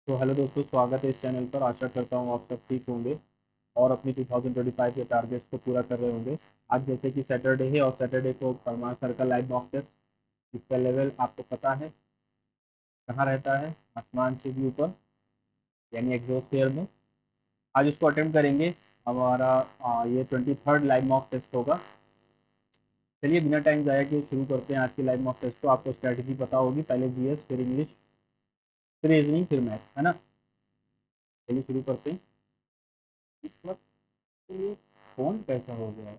तो हेलो दोस्तों, स्वागत है इस चैनल पर। आशा करता हूँ आप सब ठीक होंगे और अपनी 2025 के टारगेट्स को पूरा कर रहे होंगे। आज जैसे कि सैटरडे है और सैटरडे को परमार सर का लाइव मॉक टेस्ट, इसका लेवल आपको पता है कहाँ रहता है, आसमान से भी ऊपर, यानी एग्जॉस्फेयर में। आज उसको अटेम्प्ट करेंगे। हमारा ये 23rd लाइव मॉक टेस्ट होगा। चलिए बिना टाइम जाया किए शुरू करते हैं आज की लाइव मॉक टेस्ट को। आपको स्ट्रैटेजी पता होगी, पहले जीएस, फिर इंग्लिश, फिर रीजनिंग, फिर मैथ, है ना। चलिए शुरू करते हैं। इस वक्त ये फोन कैसा हो गया है?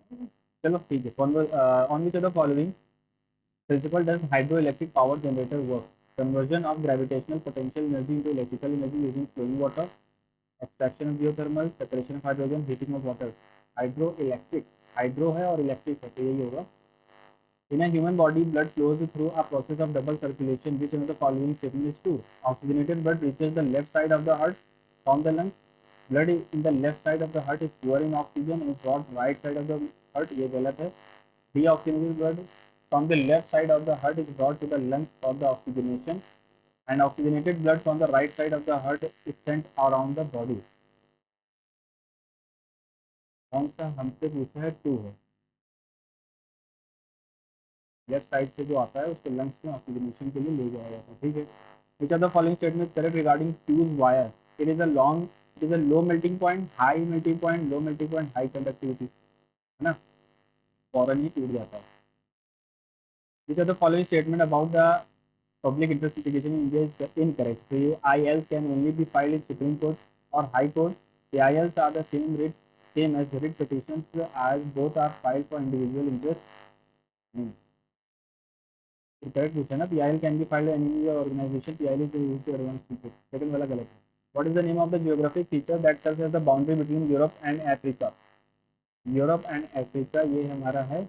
चलो ठीक है। On which of the following principle does hydroelectric power generator work? Conversion of gravitational potential energy into electrical energy using flowing water, extraction of geothermal, separation of hydrogen, heating of water. Hydroelectric, hydro है और electric है, तो यही होगा। In a human body, blood flows through a process of double circulation. Which one of the following statement is true? Oxygenated blood reaches the left side of the heart from the lungs. Blood in the left side of the heart is poor in oxygen and is brought right side of the heart. ये गलत है। Deoxygenated blood from the left side of the heart is brought to the lungs for the oxygenation, and oxygenated blood from the right side of the heart is sent around the body. कौन सा हमसे पूछा है? To है। Left side से जो आता है उसको लंग्स में ऑक्सीजनेशन के लिए ले जाया जाता है। ठीक है। Which are the following statement correct regarding fuse wire? It is a long, it is a low melting point, high melting point, low melting point, high conductivity, है ना। फौरन ही टूट जाता है। Which are the following statement about the public interest litigation in India is incorrect. So ILs can only be filed in Supreme Court or High Court. The ILs are the same as writ petitions, as both are filed for individual interest. Correct पूछा ना। PIL can be filed any organization. PIL is used to advance people. Second वाला गलत है। What is the name of the geographic feature that serves as the boundary between Europe and Africa? Europe and Africa, ये हमारा है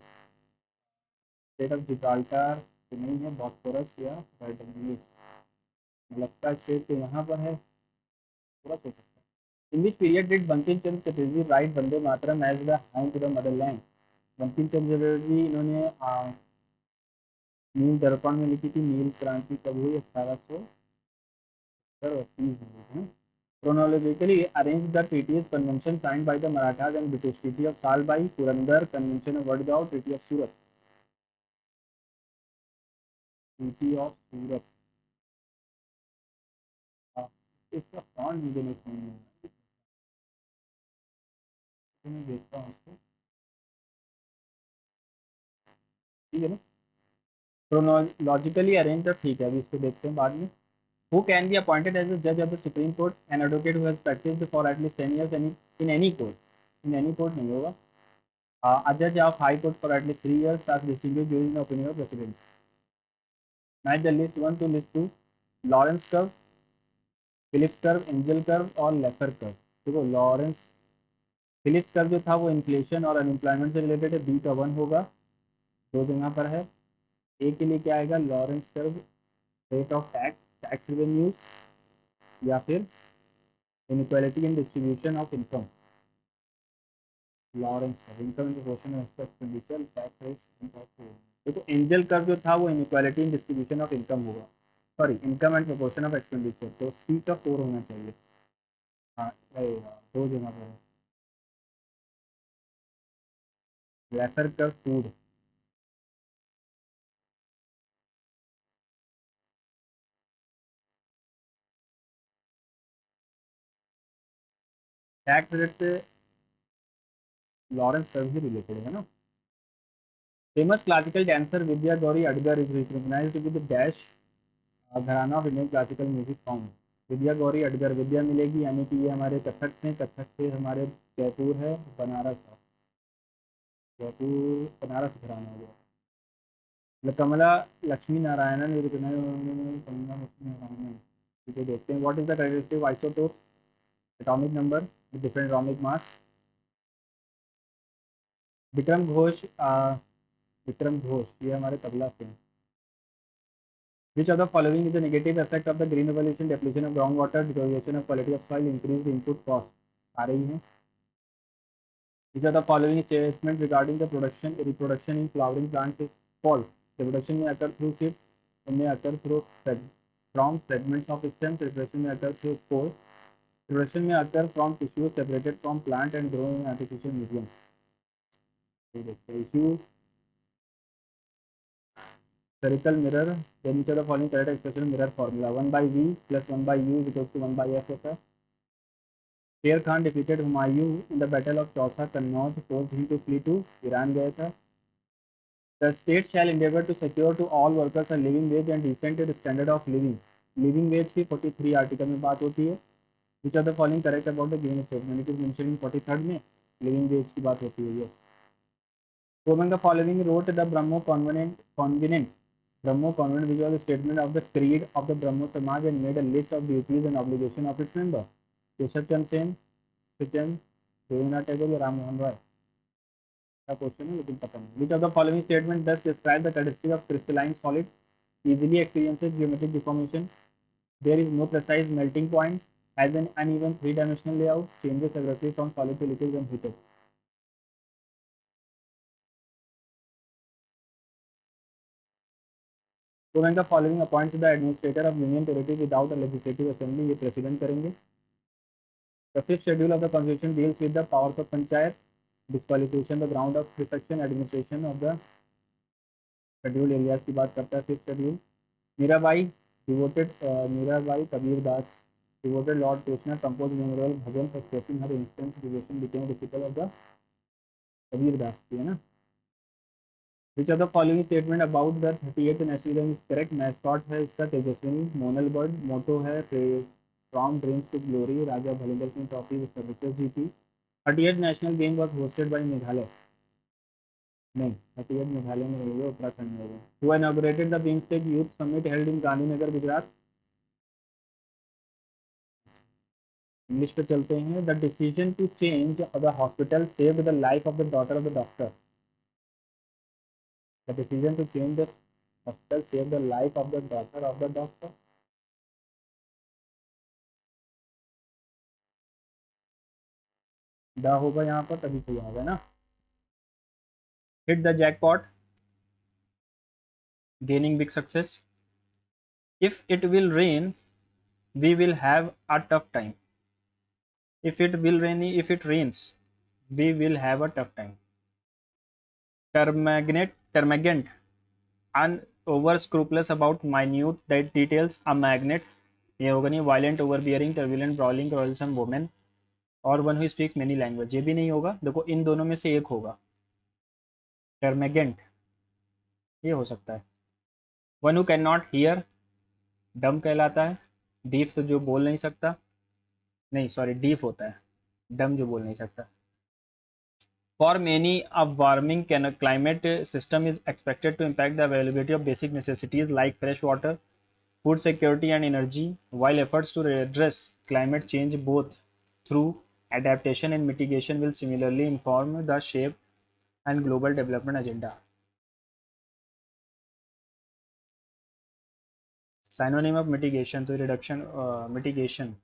state of Gibraltar, नहीं है Bosphorus या डार्डेनल्स। लगता है स्टेट तो यहाँ पर है, थोड़ा सोच सकता है। In which period did Bankim Chandra Chatterjee write Vande Mataram as the hound to the motherland? Bankim Chandra Chatterjee इन्होंने नील दर्पण में लिखी थी। नील क्रांति कब हुई? 1830। Chronologically arrange the treaties convention signed by the Marathas and British. Treaty of Salbai, Purandar, Convention of Vadgaon, Treaty of Surat. Treaty of Surat। इसका font मुझे नहीं समझ में आया, तो मैं देखता हूँ इसको। ठीक है ना। Chronologically arrange the, ठीक है, अभी इसको देखते हैं बाद में। Who can be appointed as a judge of the Supreme Court? An advocate who has practiced for at least 10 years in any court. In any court नहीं होगा। A judge of High Court for at least 3 years as distinguished during the opinion of President. Match the list 1 to list 2. Lawrence curve, Phillips curve, angel curve और Laffer curve. देखो Lawrence, Phillips curve जो था वो inflation और unemployment से related है, B का 1 होगा। दो जगह पर है। ए के लिए क्या आएगा? Lorenz curve, rate of tax, tax revenues, या फिर inequality in distribution of income. Lorenz curve, income in proportion of expenditure, tax rate. देखो एंजल कर्व जो था वो inequality in distribution of income होगा, sorry income and proportion of expenditure, तो C का 4 होना चाहिए। हाँ दो जगह पर है। Laffer curve food, tax rate से लॉरेंस कर्व से रिलेटेड है ना। Famous classical dancer Vidya Gauri Adkar is recognized with dash gharana of Indian classical music form. Vidya Gauri Adkar, विद्या मिलेगी यानी कि ये हमारे कथक से, कथक से हमारे जयपुर है, बनारस है, जयपुर बनारस घराना हो गया। कमला लक्ष्मी नारायणन कमला लक्ष्मी नारायणन। ठीक है, देखते हैं। What is the characteristic isotope atomic number different atomic mass? Vikram Ghosh, Vikram Ghosh ये हमारे तबला से हैं। Which of the following is the negative effect of the green revolution? Depletion of groundwater, deterioration of quality of soil, increased input cost। आ रही है। Which of the following statement regarding the reproduction in flowering plants is false? Reproduction may occur through seed, it may occur through from fragments of stem, preparation में अकर through spore, preparation में occur from tissue separated from plant and grow in artificial medium. Tissue spherical mirror, then each of the following correct expression mirror formula 1 by V plus 1 by U is equals to 1 by F होता है। शेर Khan defeated Humayun in the battle of Chausa Kannauj, forced him to flee to Iran गया था। The state shall endeavor to secure to all workers a living wage and decent standard of living। living wage की 43 article में बात होती है। Which of the following correct about the given statement? It is mentioned in 43rd में living wage की बात होती है। Yes. So among the following wrote the Brahmo Convenant Brahmo Convent, which was a statement of the creed of the Brahmo Samaj and made a list of duties and obligations of its member. Keshav Chand Sen, Sachin, Devinath Tagore या राम मोहन रॉय का question है लेकिन पता नहीं। Which of the following statement best describe the characteristic of crystalline solid? Easily experiences geometric deformation. There is no precise melting point. Has an uneven three-dimensional layout. Changes aggressively from solid to liquid when heated. So when the following appoints the administrator of union territory without a legislative assembly, ये president करेंगे। The fifth schedule of the constitution deals with the powers of panchayat, disqualification, the ground of defection, administration of the scheduled areas की बात करता है। Fifth schedule Mirabai devoted Mirabai Kabir Das devoted lord Krishna compose memorial bhajan expressing her instance devotion became difficult of the Kabir Das की है ना। Which of the following statement about the 38th national game is correct? Mascot है इसका Tejaswini, monal bird, motto है from dreams to glory, Raja Bhalindra Singh trophy services जीती। 38th national game was hosted by Meghalaya, नहीं 38th Meghalaya में नहीं है, उत्तराखंड में है। Who inaugurated the BIMSTEC Youth Summit held in Gandhinagar Gujarat? English पे चलते हैं। The decision to change the hospital saved the life of the daughter of the doctor. The decision to change the hospital saved the life of the daughter of the doctor. The होगा यहाँ पर तभी सही होगा ना। Hit the jackpot, gaining big success. If it will rain, we will have a tough time. If it rains, we will have a tough time. Termagant, and over scrupulous about minute details. A magnet, ये होगा नहीं। Violent, overbearing, turbulent, brawling, quarrelsome woman, और one who speak many language, ये भी नहीं होगा। देखो इन दोनों में से एक होगा। Termagant ये हो सकता है। One who cannot hear, डम कहलाता है। डीफ तो जो बोल नहीं सकता, नहीं सॉरी डीफ होता है, डम जो बोल नहीं सकता। For many, a warming climate system is expected to impact the availability of basic necessities like fresh water, food security, and energy, while efforts to address climate change both through adaptation and mitigation will similarly inform the shape and global development agenda. Synonym of mitigation, so reduction, mitigation,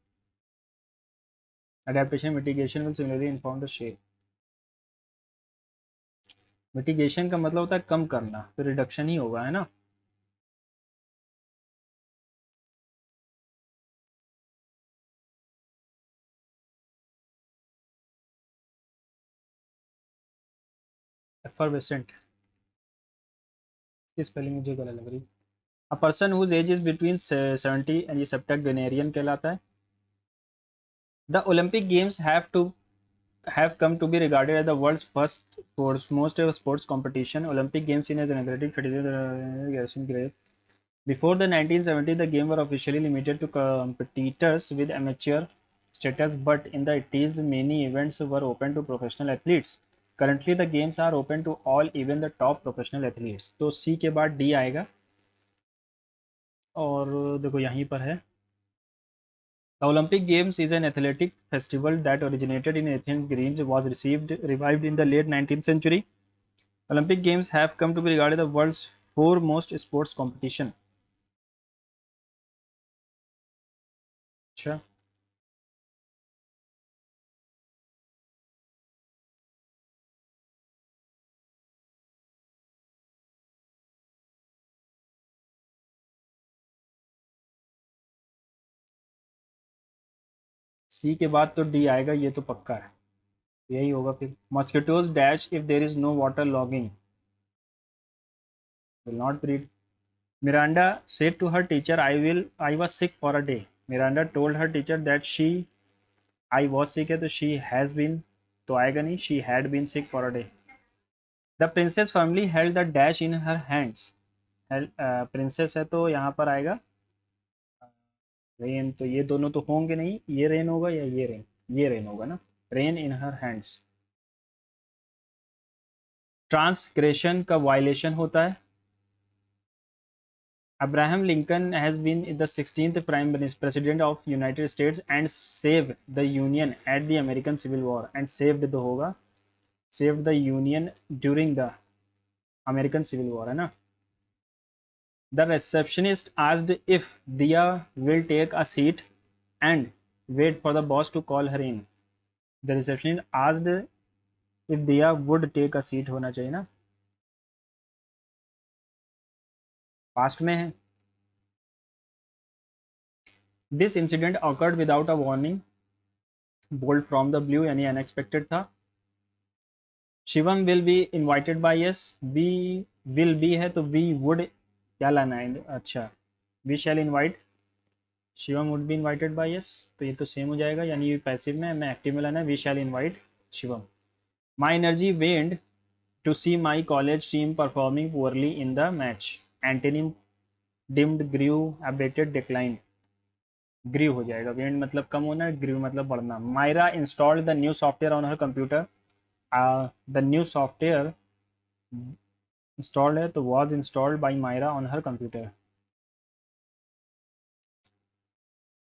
adaptation, mitigation will similarly inform the shape. Mitigation का मतलब होता है कम करना, तो reduction ही होगा, है ना। Effervescent की स्पेलिंग मुझे गलत लग रही। A person whose age is between 70 and ये सेप्टेक्टेनेरियन कहलाता है। The Olympic games have come to be regarded as the world's first most sports competition. Olympic Games seen as an athletic tradition grave. Before the 1970s, the games were officially limited to competitors with amateur status, but in the 80s, many events were open to professional athletes. Currently, the games are open to all, even the top professional athletes. तो C के बाद D आएगा, और देखो यहीं पर है। The Olympic Games is an athletic festival that originated in Athens, Greece, was revived in the late 19th century. Olympic Games have come to be regarded as the world's foremost sports competition. अच्छा सी के बाद तो D आएगा, ये तो पक्का है, यही होगा फिर। Mosquitoes dash if there is no water logging will not breed. Miranda said to her teacher, I was sick for a day. Miranda told her teacher that I was sick है तो she has been तो आएगा नहीं, she had been sick for a day. The princess firmly held the dash in her hands. Princess है तो यहाँ पर आएगा रेन, तो ये दोनों तो होंगे नहीं, ये रेन होगा या ये रेन होगा ना, रेन इन हर हैंड्स। ट्रांसग्रेशन का वायलेशन होता है। Abraham Lincoln has been the 16th Prime President of United States and saved the Union at the American Civil War. And saved तो होगा, saved the Union during the American Civil War है ना। The receptionist asked if Dia will take a seat and wait for the boss to call her in. The receptionist asked if Dia would take a seat होना चाहिए ना, past में है। This incident occurred without a warning, bolt from the blue यानी unexpected था। Shivam will be invited by yes, B will be है तो we would क्या लाना है, अच्छा we shall invite, Shivam would be invited by yes, तो ये तो सेम हो जाएगा, यानी ये पैसिव में, मैं एक्टिव में लाना है, we shall invite Shivam. My energy waned to see my college team performing poorly in the match. Antonym dimmed, grieve, abated, decline. Grieve हो जाएगा, वेंड मतलब कम होना, ग्रीव मतलब बढ़ना। Myra installed the new software on her computer, the new software installed है तो was installed by Myra on her computer.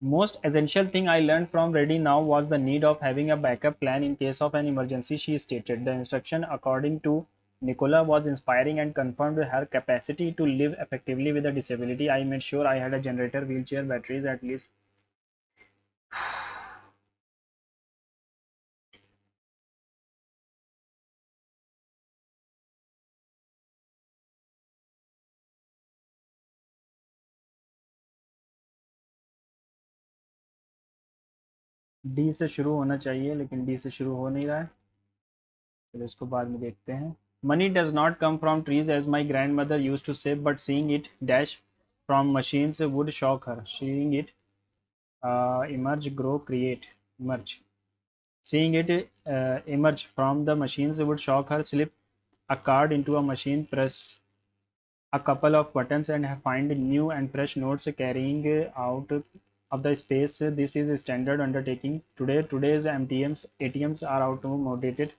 Most essential thing I learned from reading now was the need of having a backup plan in case of an emergency, she stated. The instruction, according to Nicola, was inspiring and confirmed her capacity to live effectively with a disability. I made sure I had a generator, wheelchair, batteries at least. D से शुरू होना चाहिए लेकिन D से शुरू हो नहीं रहा है, चलो इसको बाद में देखते हैं। Money does not come from trees as my grandmother used to say, but seeing it dash from machines would shock her. Seeing it emerge, grow, create, emerge. Seeing it emerge from the machines would shock her. Slip a card into a machine, press a couple of buttons, and find new and fresh notes carrying out of the space. This is a standard undertaking. Today's ATMs are outmoded.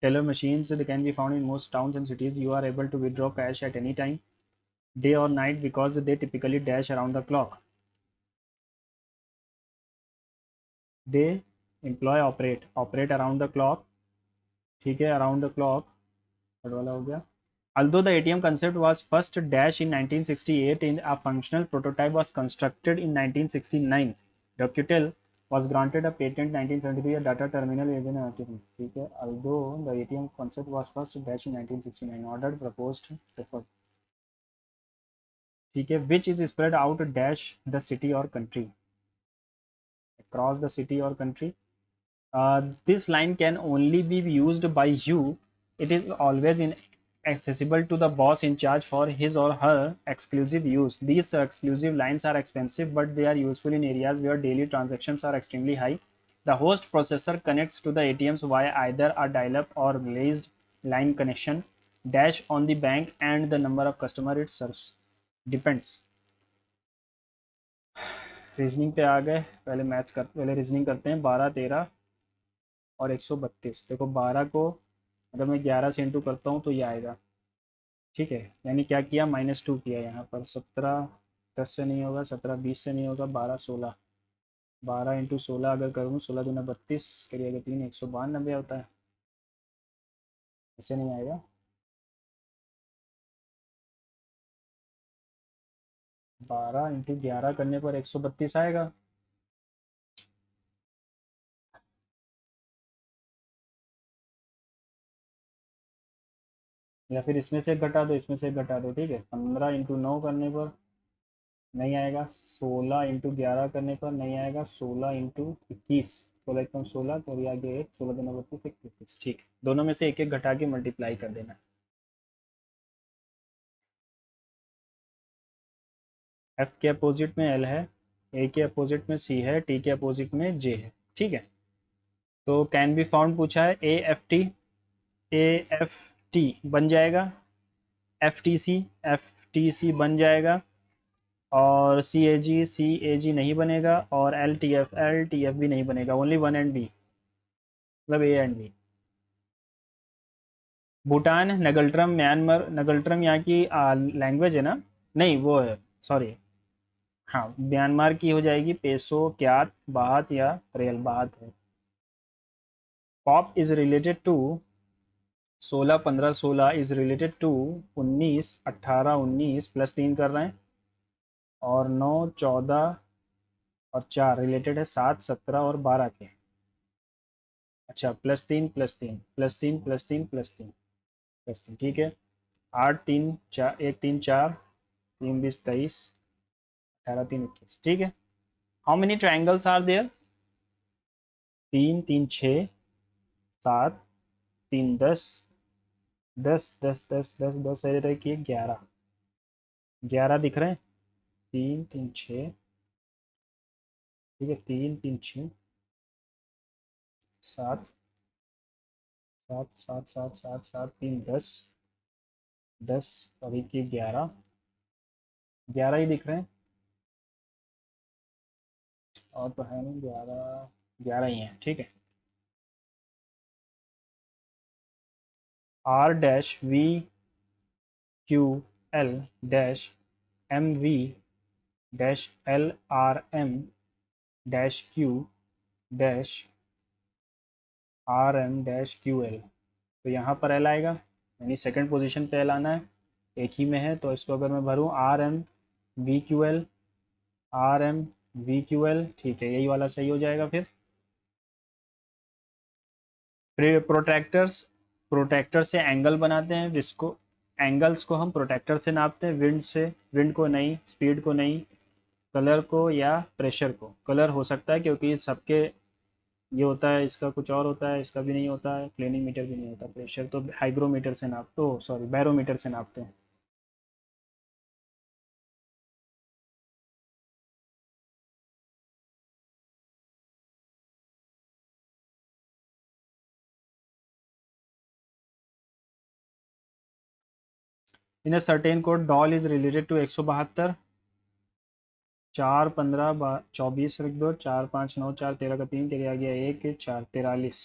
Teller machines they can be found in most towns and cities. You are able to withdraw cash at any time, day or night, because they typically dash around the clock. They employ operate around the clock, ठीक है, around the clock, third वाला हो गया। Although the ATM concept was first dash in 1968, in a functional prototype was constructed in 1969. Docutel was granted a patent 1973, a data terminal is an ATM, ठीक है। Although the ATM concept was first dash in 1969, ordered, proposed, preferred, ठीक है। Which is spread out dash the city or country, across the city or country. This line can only be used by you. It is always accessible to the boss in charge for his or her exclusive use. These exclusive lines are expensive, but they are useful in areas where daily transactions are extremely high. The host processor connects to the ATMs via either a dial-up or raised line connection. Dash on the bank and the number of customer it serves. Depends. Reasoning पे आ गए, पहले reasoning करते हैं। 12, 13 और 132। देखो 12 को अगर मैं 11 से इंटू करता हूँ तो ये आएगा, ठीक है। यानी क्या किया, -2 किया यहाँ पर। 17 10 से नहीं होगा, 17 20 से नहीं होगा, 12 16, 12 इंटू 16 अगर करूँ, 16 दूना 32, करिएगा 3, 192 होता है, ऐसे नहीं आएगा। 12 इंटू 11 करने पर 132 आएगा। या फिर इसमें से घटा दो, इसमें से घटा दो, ठीक है। 15 इंटू 9 करने पर नहीं आएगा। 16 × 11 करने पर नहीं आएगा। 16 × 21, 16 × 16 तो ये आ गया 1, 16 × 32 = 21। ठीक, दोनों में से एक एक घटा के मल्टीप्लाई कर देना। एफ के अपोजिट में एल है, ए के अपोजिट में सी है, टी के अपोजिट में जे है। ठीक है, तो कैन बी फाउंड पूछा है, A F T, A F T बन जाएगा, एफ टी सी बन जाएगा, और सी ए जी नहीं बनेगा, और एल टी एफ भी नहीं बनेगा, ओनली वन एंड बी, मतलब A and B. Bhutan, ngultrum, Myanmar, ngultrum यहाँ की लैंग्वेज है ना, नहीं वो है, सॉरी, हाँ म्यांमार की हो जाएगी पेसो, क्यात, बात या रियल बात है। Pop is related to 16 15 16 is related to 19 18 19 plus 3 कर रहे हैं, और 9 14 और 4 रिलेटेड है 7 17 और 12 के। अच्छा, plus 3 plus 3 plus 3 plus 3 plus 3 plus 3, ठीक है। 8 3 4 1 3 4, 3 20 23, 18 3 21, ठीक है। How many triangles are there? 3 3 6 7, 3 10, 10 10 10 10 10 रहे कि 11, 11 दिख रहे हैं। 3 3 6, ठीक है, 3 3 6 7 7 7 7 7 7 3 10 10 अभी की 11, 11 ही दिख रहे हैं, और तो है नहीं, 11 11 ही हैं, ठीक है। R dash V Q L dash M V dash L R M dash Q dash R M dash Q L. तो यहाँ पर एल आएगा, यानी सेकंड पोजीशन पे एल आना है, एक ही में है, तो इसको अगर मैं भरूँ R M V Q L, R M V Q L, ठीक है, यही वाला सही हो जाएगा। फिर प्रोट्रैक्टर्स, प्रोट्रैक्टर से एंगल बनाते हैं, जिसको एंगल्स को हम प्रोट्रैक्टर से नापते हैं, विंड से, विंड को नहीं, स्पीड को नहीं, कलर को या प्रेशर को। कलर हो सकता है क्योंकि सबके ये होता है, इसका कुछ और होता है, इसका भी नहीं होता है, प्लेनिंग मीटर भी नहीं होता। प्रेशर तो हाइग्रोमीटर से नापते हो, सॉरी बैरोमीटर से नापते हैं। In a certain code doll is related to 172, 4 15 24 रख दो, 4 5 9 4 13 का 3, तेरे आ गया 1 4 43।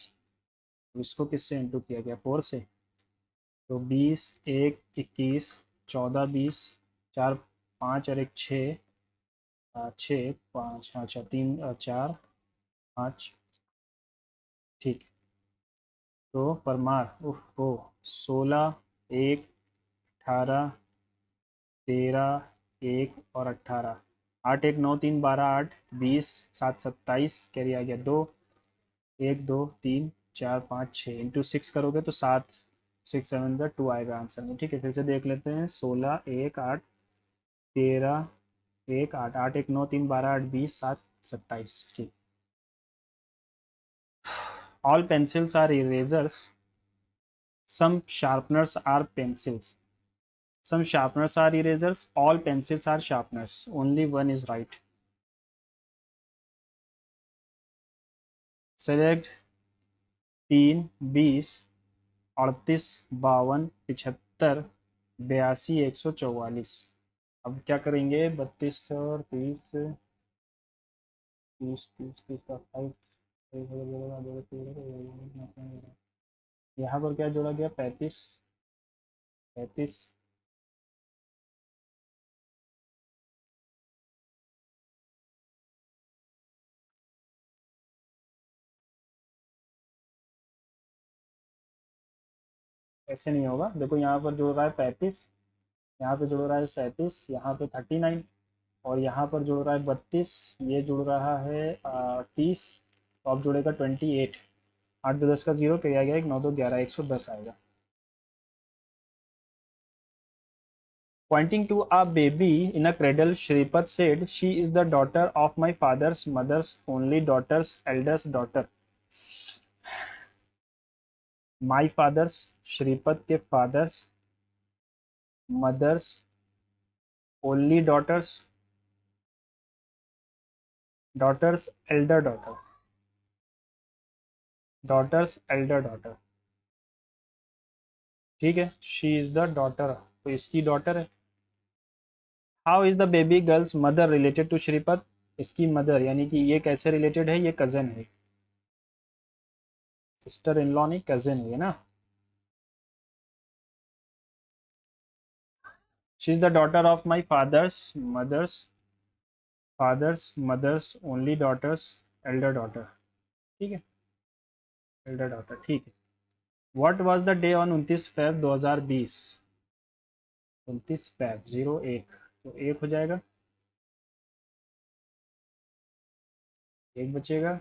इसको किससे इंटू किया गया? 4 से, तो 20 1 21 14 20, 4 5 और 1 6, 6 5, अच्छा 3 4 5, ठीक। तो परमार, उफ ओ, 16 1 18 13 1 और 18, 8 1 9 3 12 8 20 7 27, कैरी आ गया 2, 1 2 3 4 5 6, इंटू 6 करोगे तो 7 6 7 का 2 आएगा आंसर में। ठीक है, फिर से देख लेते हैं। 16 1 8 13 1 8 8 1 9 3 12 8 20 7 27, ठीक। All pencils are erasers, some sharpeners are pencils, some sharpeners are erasers, all pencils are sharpeners, only one is right. Select 3 20 38 52 75 82 144। अब क्या करेंगे? 32 और 30, 30 30 30 का 5, यहाँ पर क्या जोड़ा गया? 35 35, ऐसे नहीं होगा। देखो यहाँ पर जोड़ रहा है 35, यहाँ पे जुड़ रहा है 37, यहाँ पे 39, और यहाँ पर जुड़ रहा है 32, ये जुड़ रहा है 30, तो अब जुड़ेगा 28। 8 2 10 का 0 किया गया, 1 9 2 11 110 आएगा। Pointing to a baby in a cradle, Shripad said, "She is the daughter of my father's mother's only daughter's eldest daughter." My father's, Shripad के father's mother's only daughter's elder daughter, ठीक है। शी इज द डॉटर, तो इसकी daughter है। How is the baby girl's mother related to Shripad, इसकी mother यानी कि ये कैसे रिलेटेड है, ये कजन है, सिस्टर इन लॉ नहीं कजन है ना। She is the daughter of my father's mother's only daughter's elder daughter, ठीक है, एल्डर डॉटर, ठीक है। What was the day on 29 February 2020, 29 February 01, तो एक हो जाएगा, एक बचेगा,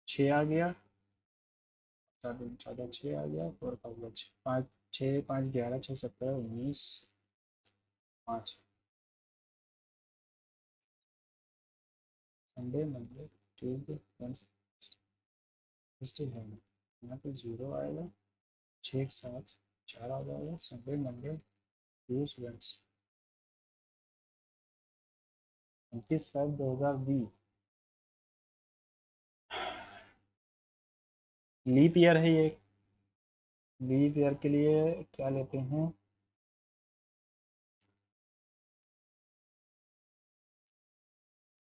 6 आ गया, 14 6 आ गया, 4 5 5 6 5 11 6 17 19 5, संडे मंडे ट्यूसडे वेडनेसडे है, यहाँ पे 0 आएगा, 6 7 4 आ जाएगा, Sunday Monday Tuesday Wednesday, 29 February 2020, leap year है ये। लीप ईयर के लिए क्या लेते हैं,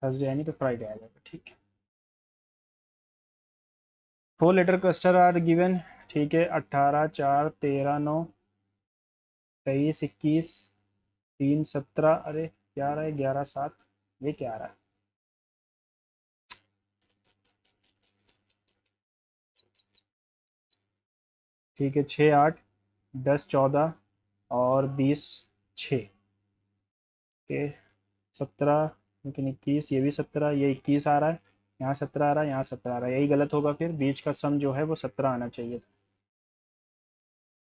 थर्सडे यानी तो फ्राइडे आ जाएगा, ठीक है। 4 लेटर क्लस्टर आर गिवन, ठीक है, 18 4 13 9 23 21 3 17, अरे क्या आ रहा है, 11 7, ये क्या आ रहा है, ठीक है, 6 8 10 14 और 20 6 के 17, लेकिन 21, ये भी 17, ये 21 आ रहा है, यहाँ 17 आ रहा है, यहाँ 17 आ रहा है, यही गलत होगा, फिर बीच का सम जो है वो 17 आना चाहिए था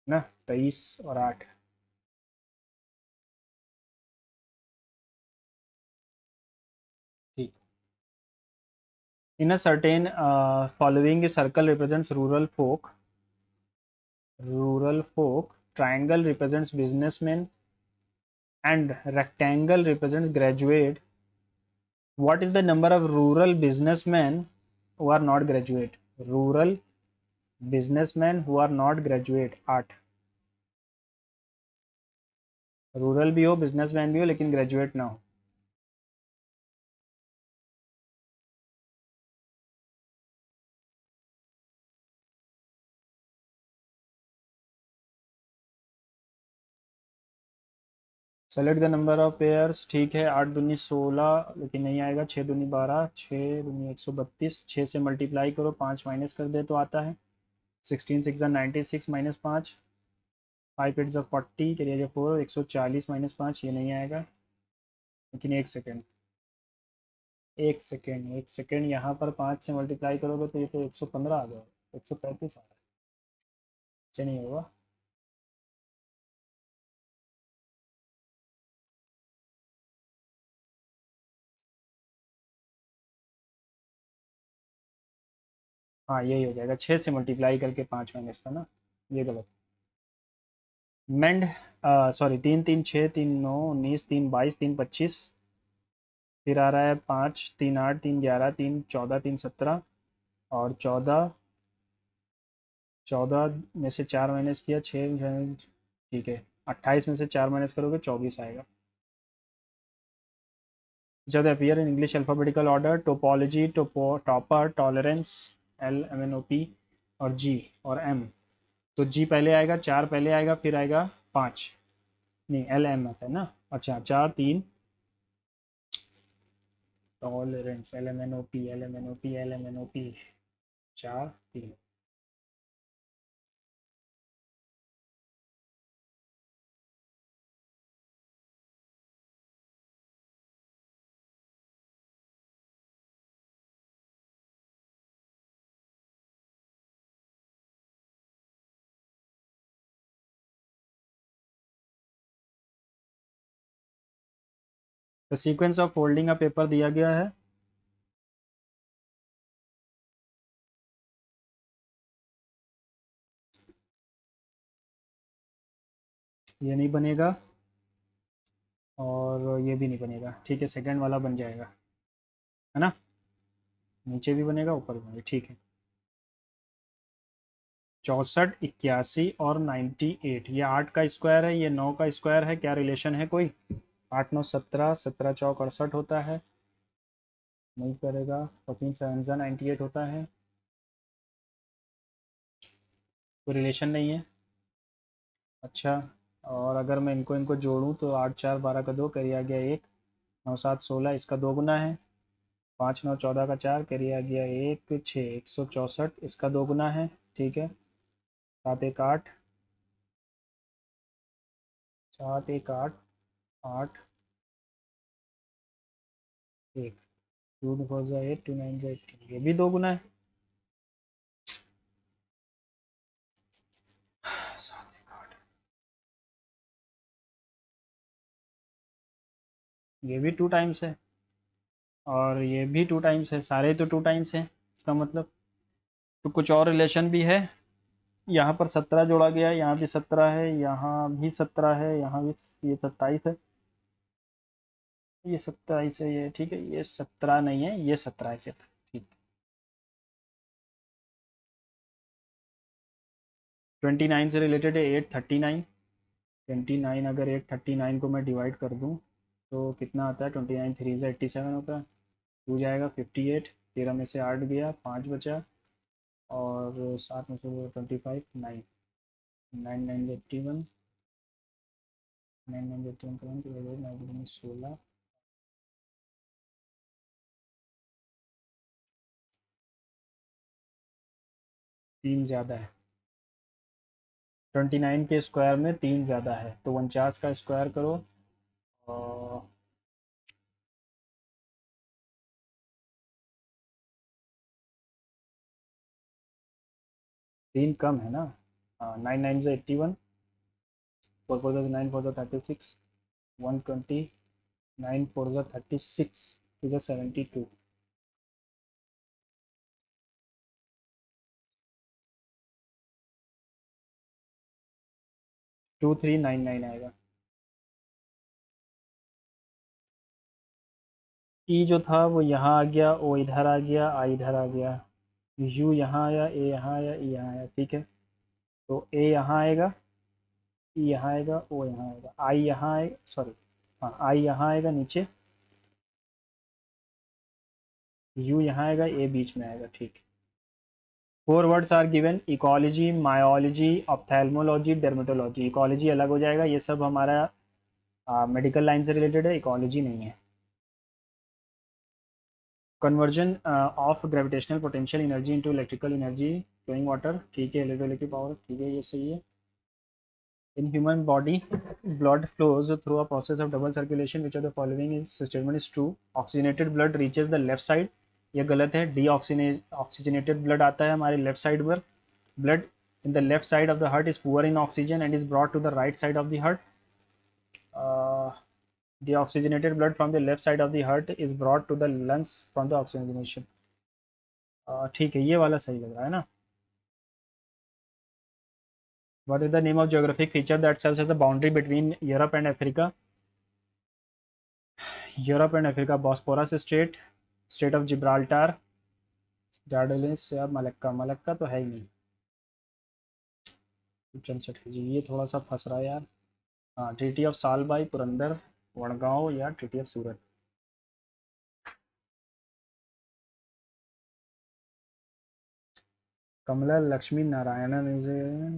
ना, 23 और 8, ठीक। In a certain following circle represents rural folk, triangle represents businessmen and rectangle represents graduate. What is the number of rural businessmen who are not graduate? Rural businessmen who are not graduate 8, rural भी हो businessman भी हो लेकिन graduate ना हो। Select the number of pairs, ठीक है, 8 दूनी 16, लेकिन नहीं आएगा, 6 दूनी 12, 6 दूनी 132, 6 से मल्टीप्लाई करो, 5 माइनस कर दे तो आता है, 16 6 96 माइनस 5, 5 8 40, करिए 4, 140 माइनस 5, ये नहीं आएगा, लेकिन एक सेकेंड यहाँ पर 5 से मल्टीप्लाई करोगे तो ये तो 115 आ जाएगा, 135 आ रहा है, इससे नहीं होगा। हाँ यही हो जाएगा, 6 से मल्टीप्लाई करके 5 माइनस था ना, ये गलत। मेंड, सॉरी, 3 3 6 3 9 19 3 22 3 25, फिर आ रहा है 5 3 8 3 11 3 14 3 17, और 14 में से 4 माइनस किया, 6, ठीक है, 28 में से 4 माइनस करोगे 24 आएगा। जब appear in English alphabetical order, topology, topper, tolerance, LMNOP और G और M, तो G पहले आएगा, 4 पहले आएगा, फिर आएगा 5, नहीं LM आता है ना, अच्छा 4 3, tolerance, LMNOP 4 3, the sequence of folding a paper दिया गया है, ये नहीं बनेगा और ये भी नहीं बनेगा, ठीक है, सेकंड वाला बन जाएगा, है ना, नीचे भी बनेगा ऊपर भी बनेगा, ठीक है। 64, 81 और 98, ये 8 का स्क्वायर है, ये 9 का स्क्वायर है, क्या रिलेशन है कोई? 8 9 17, 17 चौक 68 होता है, नहीं करेगा। 14 7 98 होता है, कोई रिलेशन नहीं है। अच्छा, और अगर मैं इनको इनको जोड़ूं तो 8 4 12 का 2 कैरी आ गया 1, 9 7 16 इसका 2 गुना है, 5 9 14 का 4 कैरी आ गया 1 6 164 इसका 2 गुना है, ठीक है। 7 1 8, 7 1 8 8 1, 2 4 जा 8, 2 9 जा 18, ये भी 2 गुना है। 7 1 8, ये भी 2 टाइम्स है और ये भी 2 टाइम्स है, सारे तो 2 टाइम्स हैं, इसका मतलब तो कुछ और रिलेशन भी है। यहाँ पर 17 जोड़ा गया है, यहाँ भी 17 है, यहाँ भी 17 है, यहाँ भी, ये 27 है, ये 27 है, ये ठीक है, ये 17 नहीं है, ये 17 है सिर्फ, ठीक। 29 से रिलेटेड है 839, 29 अगर 839 को मैं डिवाइड कर दूँ तो कितना आता है? 29 3 से 87 होता है, टू जाएगा 58, 13 में से 8 गया, 5 बचा, और 7 में से 25, 9, 9 9 81, 9 9 81 9 16, 3 ज़्यादा है, 29 के स्क्वायर में 3 ज़्यादा है, तो 49 का स्क्वायर करो और 3 कम है ना। 9 9 से 81, 4 4 से 9 4 36, 120, 9 4 से 36, 2 से 72, 2399 आएगा। ई जो था वो यहाँ आ गया, ओ इधर आ गया, आई इधर आ गया, यू यहाँ आया, ए यहाँ आया, ई यहाँ आया, ठीक है। तो ए यहाँ आएगा, ई यहाँ आएगा, ओ यहाँ आएगा, आई यहाँ आएगा, सॉरी, हाँ आई यहाँ आएगा नीचे, यू यहाँ आएगा, ए बीच में आएगा, ठीक। 4 words are given: ecology, myology, ophthalmology, dermatology. Ecology अलग हो जाएगा, ये सब हमारा मेडिकल लाइन से रिलेटेड है, इकोलॉजी नहीं है। Conversion of gravitational potential energy into electrical energy, flowing water, ठीक है, इलेक्ट्रिक पावर, ठीक है, ये सही है। In human body blood flows through a process of double circulation, which of the following is statement is true? Oxygenated blood reaches the left side, ये गलत है। Deoxygenated blood आता है हमारे लेफ्ट साइड पर। Blood in the left side of the heart is poor in oxygen and is brought to the right side of the heart. uh, Deoxygenated blood from the left side of the heart is brought to the lungs from the oxygenation. ठीक है, ये वाला सही लग रहा है ना। What is the name of geographic feature that serves as a boundary between Europe and Africa? Europe and Africa, Bosporus strait, strait of Gibraltar, Dardanelles या मलक्का, मलक्का तो है ही नहीं। चल चल जी, ये थोड़ा सा फंस रहा है यार। हाँ, ट्रीटी ऑफ सालबाई, पुरंदर, वड़गांव या treaty of Surat. Kamala Lakshmi Narayanan is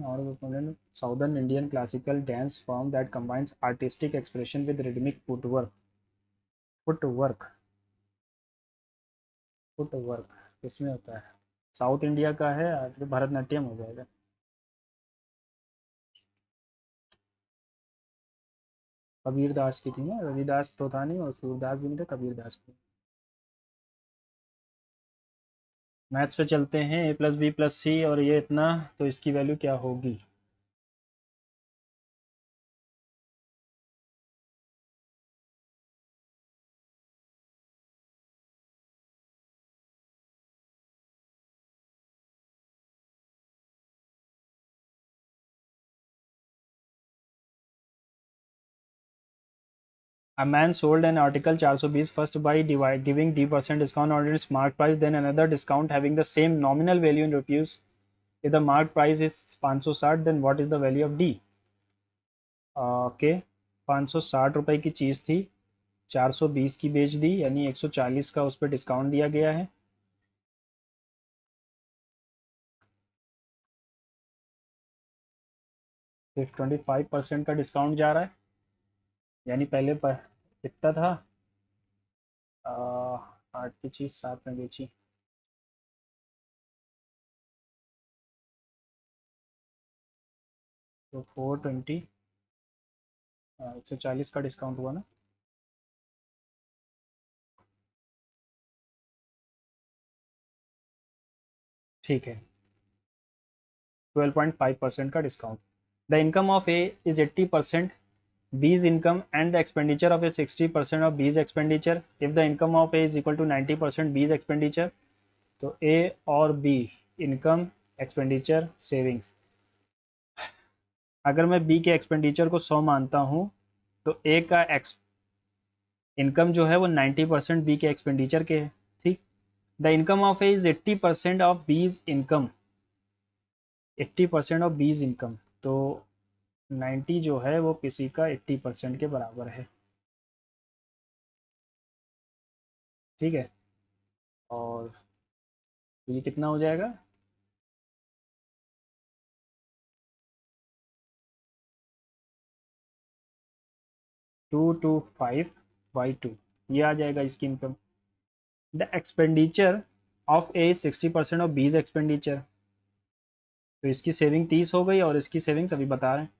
or southern Indian classical dance form that combines artistic expression with rhythmic footwork, footwork, footwork किसमें होता है? साउथ इंडिया का है, तो भरतनाट्यम हो जाएगा। कबीर दास की थी ना, रविदास तो था नहीं और सूरदास भी नहीं था, कबीर दास भी। मैथ्स पे चलते हैं, ए प्लस बी प्लस सी और ये इतना, तो इसकी वैल्यू क्या होगी? A man sold an article 420 first by giving D% discount on its mark price, then another discount having the same nominal value in rupees. If the mark price is 560, then what is the value of D? Okay 560 रुपए की चीज़ थी, 420 की बेच दी, यानी 140 का उस पर discount दिया गया है। सिर्फ 25% का डिस्काउंट जा रहा है, यानी पहले पर कितना था, 8 की चीज़ 7 में बेची, तो 420, 140 का डिस्काउंट हुआ ना, ठीक है, 12.5% का discount. The income of A is 80%, B's income and the expenditure of a 60% of B's expenditure. If the income of A is equal to 90% B's expenditure, तो A और B इनकम एक्सपेंडिचर सेविंग्स, अगर मैं B के expenditure को 100 मानता हूँ तो A का इनकम जो है वो 90% B के एक्सपेंडिचर के है, ठीक। The income of A is 80% of B's income, 80% of B's income, तो 90 जो है वो किसी का 80% के बराबर है, ठीक है। और ये कितना हो जाएगा, 225/2, ये आ जाएगा इसकी income. The expenditure of A 60% of बीज एक्सपेंडिचर, तो इसकी सेविंग 30 हो गई और इसकी सेविंग्स अभी बता रहे हैं।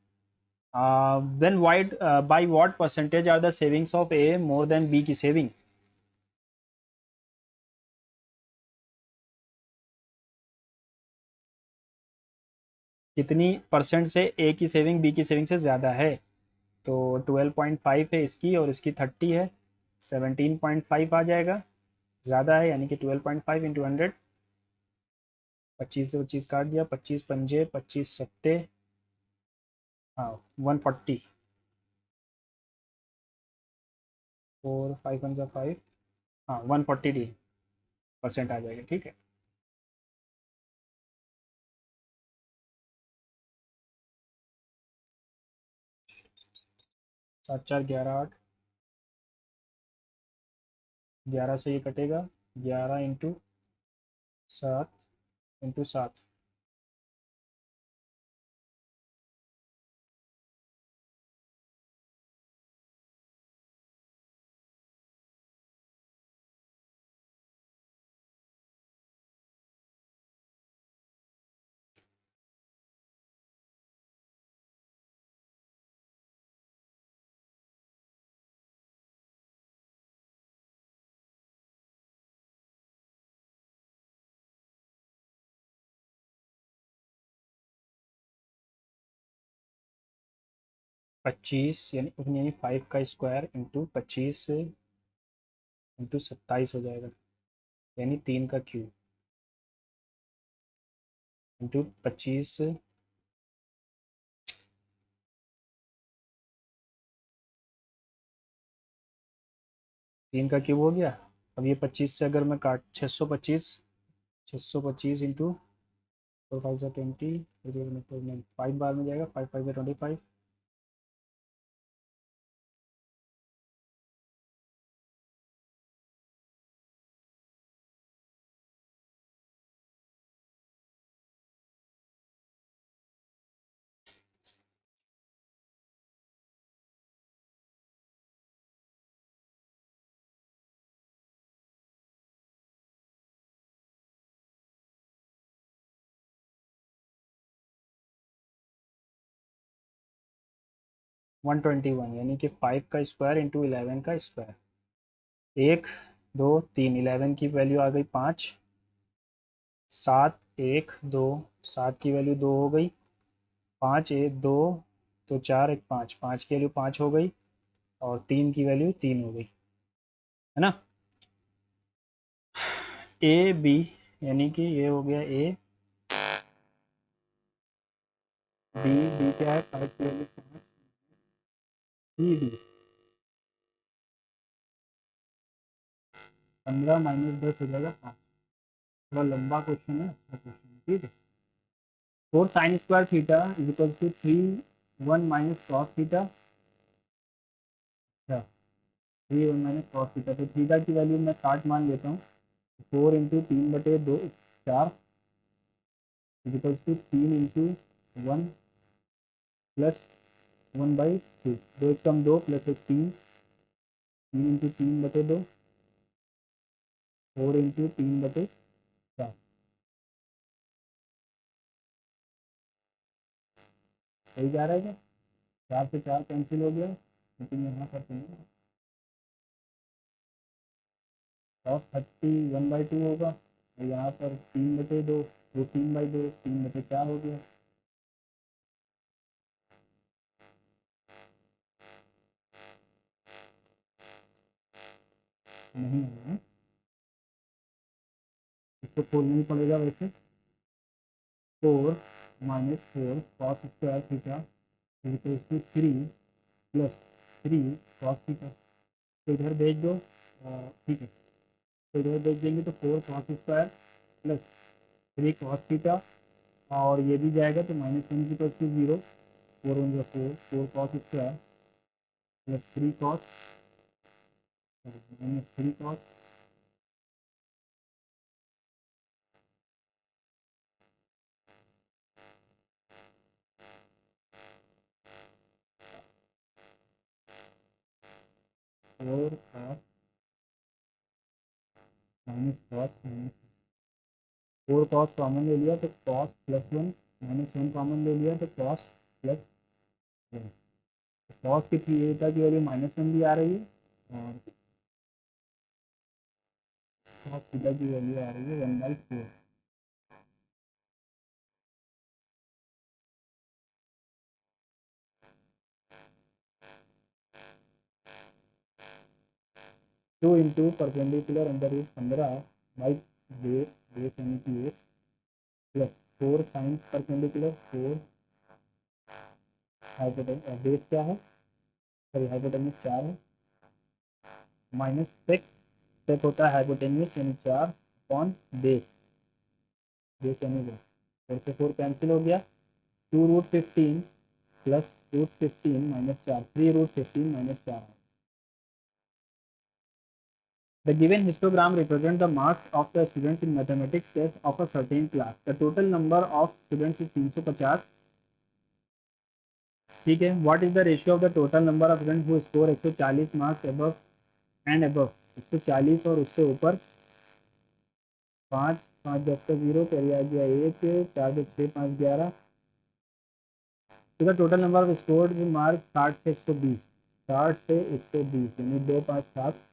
Then wide by what percentage are the savings of A more than B की सेविंग, कितनी परसेंट से ए की सेविंग बी की सेविंग से ज़्यादा है, तो 12.5 है इसकी और इसकी 30 है, 17.5 आ जाएगा, ज़्यादा है, यानी कि 12.5 इंटू 100, 25 से 25 काट दिया, 25 पंजे 25 सत्ते, हाँ 140, 4 5 1 5, हाँ 140% आ जाएगा, ठीक है। 7 4 11 8, 11 से ये कटेगा, 11 इंटू 7 इंटू 7, पच्चीस यानी 5 का स्क्वायर इंटू 25 इंटू 27 हो जाएगा, यानी 3 का क्यूब इंटू 25, 3 का क्यूब हो गया। अब ये 25 से अगर मैं काट 625, 625 इंटू 4 5 से 20, 5 बार में जाएगा, 5 5 से 25, वन 121, यानी कि 5 का स्क्वायर इंटू 11 का स्क्वायर, 1 2 3, 11 की वैल्यू आ गई 5, 7 1 2, 7 की वैल्यू 2 हो गई, 5 1 2, तो 4 1 5, 5 की वैल्यू 5 हो गई और 3 की वैल्यू 3 हो गई, है ना। ए बी, यानी कि ये हो गया ए, बी, बी क्या है, 5 की वैल्यू 5, सी डी, 15 माइनस 10 हो जाएगा 5। थोड़ा लंबा क्वेश्चन है, अच्छा क्वेश्चन, ठीक है। 4 sine square theta is equal to 3 1 minus cos theta. अच्छा, 3 1 माइनस कॉस थीटा, तो थीटा की वैल्यू मैं 60 मान लेता हूँ। 4 × 3/2 4 इज इक्वल टू 3 × 1 प्लस 1/2, 2 एक कम 2 प्लस 1 3, 3 × 3/2, 4 × 3/4। सही जा रहा है क्या? 4 से 4 कैंसिल हो गया, लेकिन यहाँ पर तो नहीं। cos 30 1/2 होगा, और यहाँ पर 3/2, वो 3/2 3/4 हो गया। नहीं है, इसको खोलना ही पड़ेगा वैसे। 4 minus 4 cos square theta equal to 3 plus 3 cos theta, तो इधर भेज दो, ठीक है। तो इधर भेज देंगे तो 4 cos square plus 3 cos theta, और ये भी जाएगा तो -1 equal to 0, 4 cos square plus 3 cos -3 cos, four cos minus cos minus 4 cos common ले लिया तो कॉस +1, -1 कॉमन ले लिया तो कॉस +1। कॉस की थीटा की वैल्यू -1 भी आ रही है, और कॉस थीटा की वैल्यू आ रही है 1/4। 2 इंटू परपेंडिकुलर √ 15 बाई बेस यानी कि 8 plus 4 sine perpendicular 4 hypotenuse base क्या है, सॉरी हाइपोटेन्यूज 4 है, माइनस सेक, सेक होता है हाइपोटेन्यूज यानी 4 अपॉन बेस, बेस यानी 4, 4 से 4 कैंसिल हो गया। 2√15 plus √15 -4, 3√15 -4। The given histogram represents the marks of the students in mathematics test of a certain class. The total number of students is 350. ठीक है, what is the ratio of the total number of students who score 140 marks above and above? 140 और उससे ऊपर, 5 5 10 का 0 carry आ गया 1, 4 2 6 5 11। तो the total number of scored mark 60 से 120, 60 से 120 यानी 2 5 7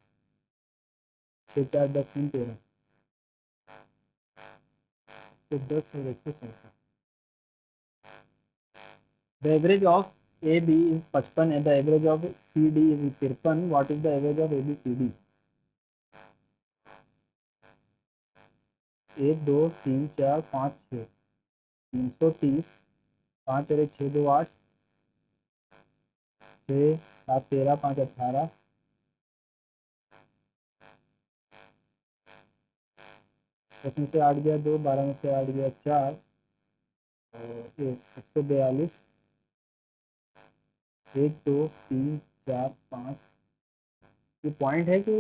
6 4 10 3 13, तो 10 और 167। The average of AB is 55 and the average of CD is 53. What is the average of ABCD? 1 2 3 4 5 6, 330, 5 और 1 6 2 8, 6 7 13 5 18, उसमें से 8 गया 2, 12 में से 8 गया 4, और 142, 1 2 3 4 5। ये पॉइंट है कि,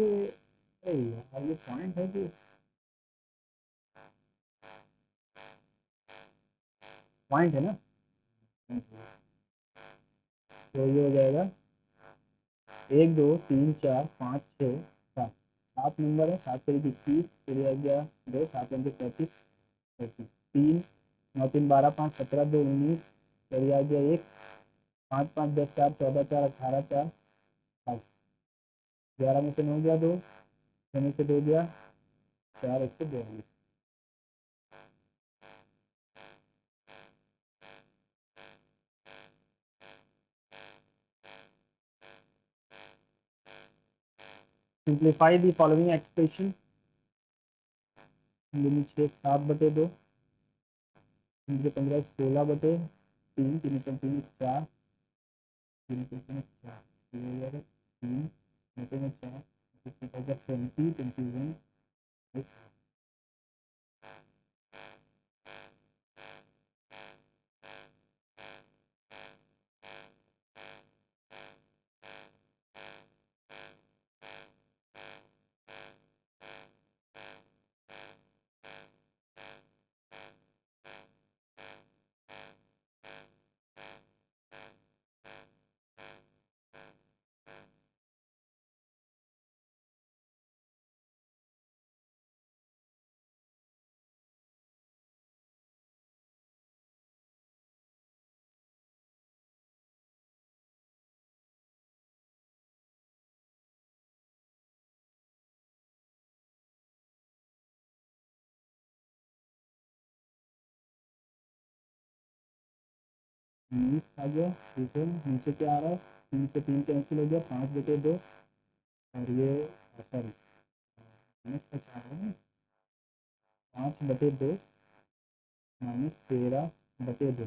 अरे यार ये पॉइंट है कि पॉइंट है ना, तो ये हो जाएगा 1 2 3 4 5 6 7, 7 नंबर है, 7 करीब 21, फिर आ गया 2, 7 अंक 35, 3 9 3 12 5 17 2 19, फिर आ गया 1, 5 5 10 4 14 4 18 4 5, 11 में से 9 गया 2, 6 में से 2 गया 4 142। Simplify the following expression, limit 6 7/2, 15 16/3, 3 3 4, 3 4, 3 9 में 4, 20, 21, right? उन्नीस आ गया, ठीक है। नीचे क्या आ रहा है, 3 से 3 कैंसिल हो गया, 5/2, और ये सॉरी माइनस का 4 है ना, 5/2 माइनस 13/2,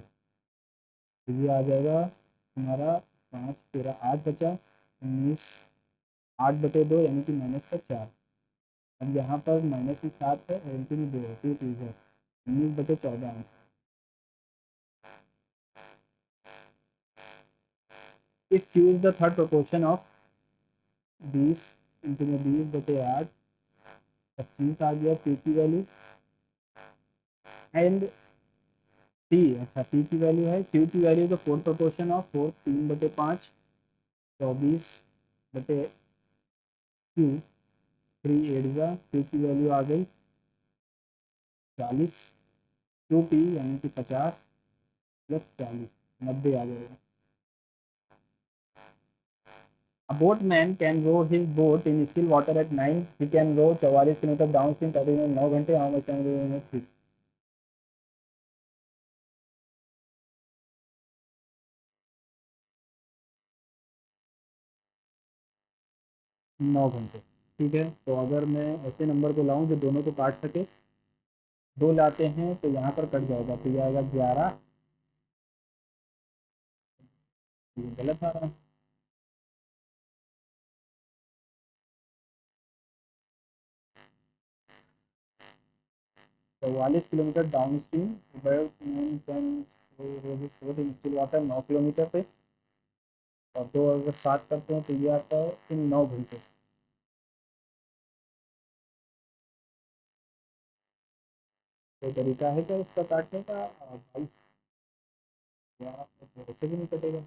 तो ये आ जाएगा हमारा 5, 13, 8 बचा, 19, 8/2 यानी कि माइनस का 4। अब यहाँ पर माइनस की 7 है और इनकी भी 2 है, 2 चीज़ है, 19/14। If Q is the third proportion of 20 into में 20/8, 25 आ गया Q की वैल्यू, एंड T, अच्छा T की वैल्यू है, Q की वैल्यू तो fourth proportion of 4, 3/5, 24/Q, 3 8 Q की वैल्यू आ गई 40, QP यानी कि 50 प्लस 40, 90 आ जाएगा। A boatman can row his boat in still water at 9. He can row 44 kilometre downstream 9 घंटे। How much time will it take? 9 घंटे, ठीक है। तो अगर मैं ऐसे नंबर को लाऊं जो दोनों को काट सके, 2 लाते हैं तो यहाँ पर कट जाएगा, तो ये आएगा 11, ये गलत आ रहा है। तो 44 kilometre down stream still water 9 kilometre पे, और 2 अगर 7 करते हैं तो ये आता है इन 9 घंटे। कोई तरीका है क्या इसका काटने का भाई? यार तो ऐसे भी नहीं कटेगा।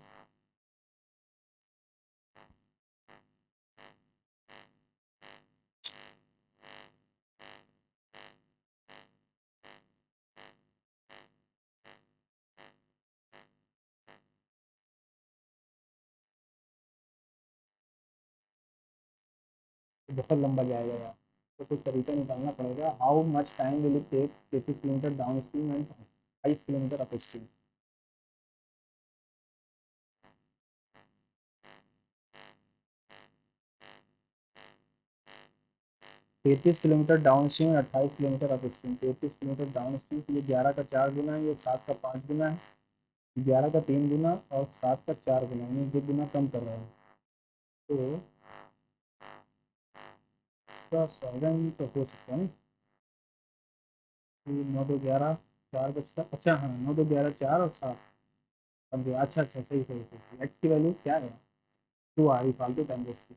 तो बहुत लंबा जाएगा यार, तो कुछ तरीका निकालना पड़ेगा। How much time will it take 33 kilometre downstream and 5 kilometre upstream? 33 kilometre downstream और 28 kilometre upstream. 33 kilometre downstream, तो ये 11 का 4 गुना है, ये 7 का 5 गुना है, 11 का 3 गुना और 7 का 4 गुना, यानी 2 गुना कम कर रहे हैं। तो इसका 7 तो हो सकता है ना, 9 2 11, 4 बचता, अच्छा हाँ 9 2 11 4 और 7 15, अच्छा अच्छा सही सही सही। एक्स की वैल्यू क्या है? 2 आ रही फालतू टाइम वेस्ट की।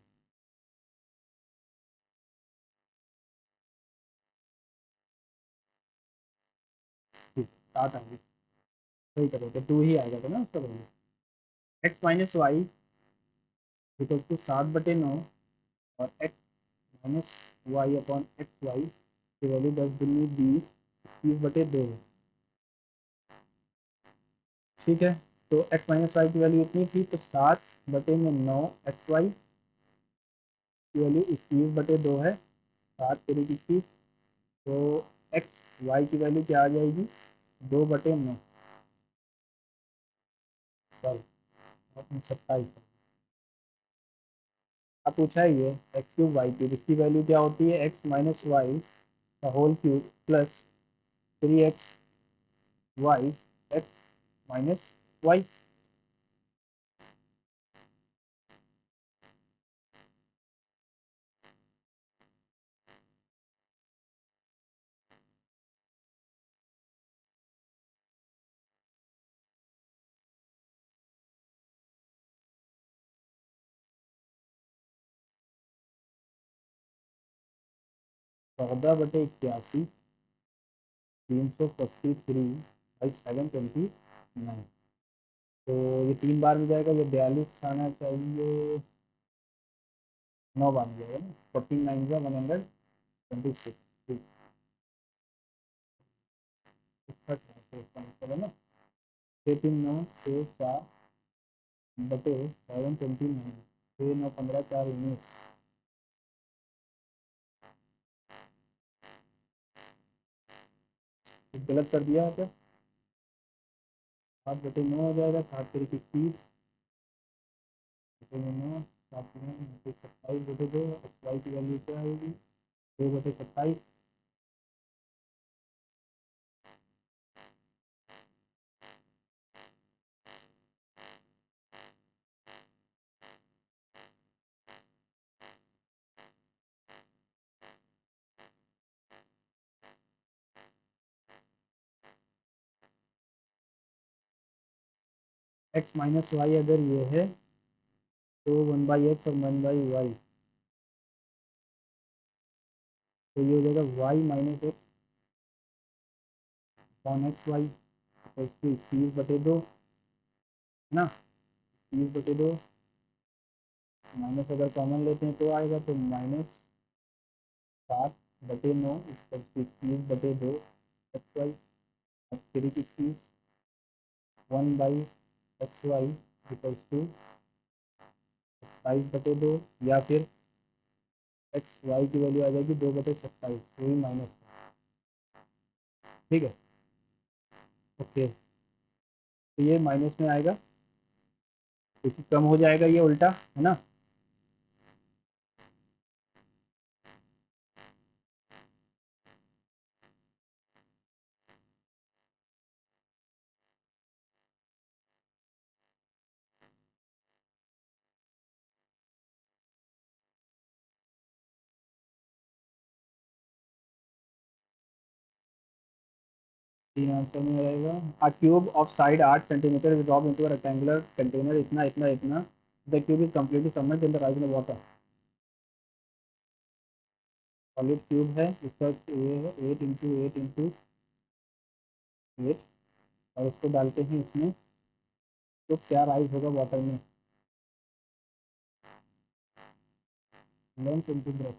ठीक, 7 आ गई, सही करो तो 2 ही आएगा था ना उसका value. X minus Y equal to 7/9, और X minus Y upon X Y की वैल्यू 10 दूनी 20, 21/2 है, ठीक है। तो एक्स माइनस वाई की वैल्यू इतनी थी, तो 7/9 एक्स वाई की वैल्यू 21/2 है, 7×3 21, तो एक्स वाई की वैल्यू क्या आ जाएगी, 2/9, सॉरी 27। अब पूछा है ये एक्स क्यूब वाई क्यूब, इसकी वैल्यू क्या होती है, एक्स माइनस वाई का whole cube plus 3x Y X minus Y. 14/81 343/729। तो ये 3 बार में जाएगा, ये 42 आना चाहिए, 9 बार में जाएगा ना, 14/9 126। इसका इसका मतलब है ना 63964/729, 6 9 15 4 19। गलत कर दिया है क्या? 7/9 हो जाएगा, 7×3 = 30, 9 7×9 = 27/2। एक्स वाई की वैल्यू क्या आएगी? 2/27। एक्स माइनस वाई अगर ये है तो 1/x और 1/y, तो ये हो जाएगा y minus X upon X Y, तो इसकी 30/2 है ना, 30/2 माइनस अगर कॉमन लेते हैं तो आएगा, तो -7/9 = 30/2 एक्स वाई, अब 3 1/एक्स वाई = 27/2, या फिर एक्स वाई की वैल्यू आ जाएगी 2/27, वही माइनस, ठीक है। ओके, तो ये माइनस में आएगा, क्योंकि कम हो जाएगा ये उल्टा, है ना। तीन आंसर में रहेगा, अ cube of side 8 centimetre is drop into a rectangular container, इतना इतना इतना, the cube is completely submerged in the rising water. Solid cube है, इसका ये है 8 × 8 × 8, और इसको डालते हैं इसमें, तो क्या राइज होगा वाटर में, लेंथ इंटू ब्रेथ,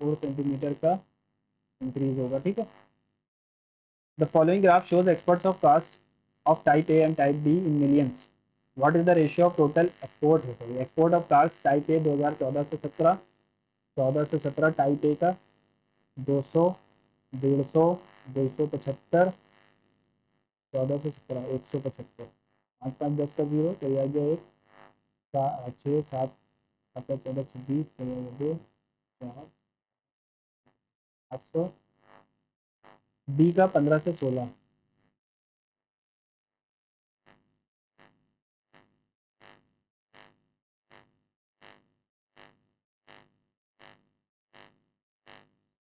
4 सेंटीमीटर का इंक्रीज होगा, ठीक है। The following graph shows exports of cast of type A and type B in millions, what is the ratio of total export है, sorry export of cast type A 2014 से 17, 14 से 17 type A का 200, 150, 275, 14 से 17 175, 5 5 10 का 0, तो यह आ गया 1, 6 7 7 14 26, तो यह आ गया 2 4 800, बी का 15 से 16,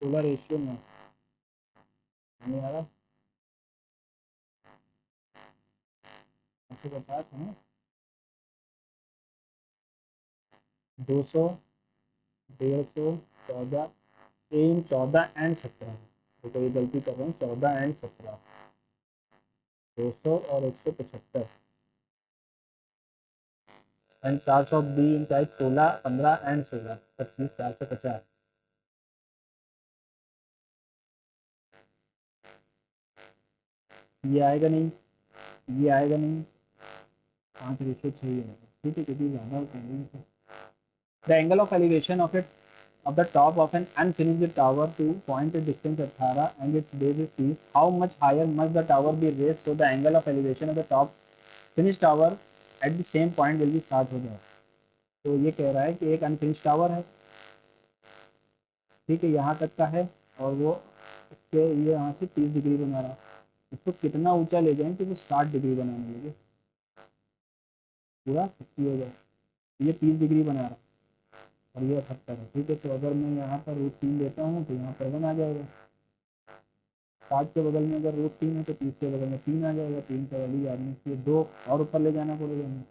सोलह रेशियो में नहीं आ रहा, 150 है ना, 200, 150, 14, 3 14 एंड 17, तो ये गलती कर रहे हैं, 14 एंड 17, 200 और 175, and 400 be in type 16 15 and 16 25 450, ये आएगा नहीं, ये आएगा नहीं, 5 रेशियो 6 ही आएगा, ठीक है, क्योंकि ज़्यादा होता है। The angle of elevation of it of the top of an unfinished tower to point a distance 18 and its base is 30, how much higher must the tower be raised so the angle of elevation of the top finished tower at the same point will be 60 हो जाए। तो ये कह रहा है कि एक unfinished tower है, ठीक है, यहाँ तक का है, और वो इसके ये यहाँ से 30 डिग्री बना रहा है, इसको कितना ऊंचा ले जाएं कि वो 60 डिग्री बनाने लगे, पूरा 60 हो जाए, ये 30 डिग्री बना रहा है और ये 78 है, ठीक है। तो अगर मैं यहाँ पर √3 लेता हूँ तो यहाँ पर 1 आ जाएगा, 60 के बगल में अगर √3 है तो 30 के बगल में 3 आ जाएगा, 3 का वैल्यू याद नहीं, ये 2 और ऊपर ले जाना पड़ेगा हमें,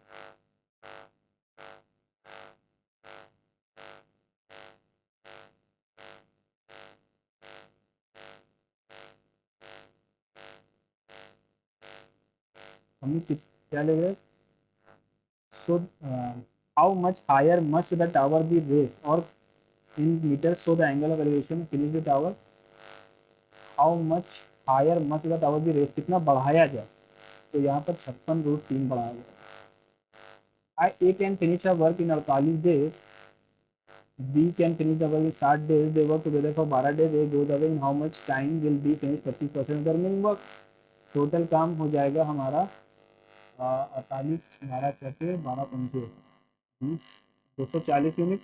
हम क्या ले रहे? So how much higher must the tower be raised, or in meters show the angle of elevation beneath the tower? How much higher must the tower be raised, कितना बढ़ाया जाए? तो यहाँ पर 56√3 बढ़ाया जाए. A can finish a work in 48 days. B can finish the work in 60 days. They work together for 12 days. A goes away. In how much time will B finish 25% of the remaining work? Total काम हो जाएगा हमारा 48 12 चौके 12 पंजे 20 240 unit.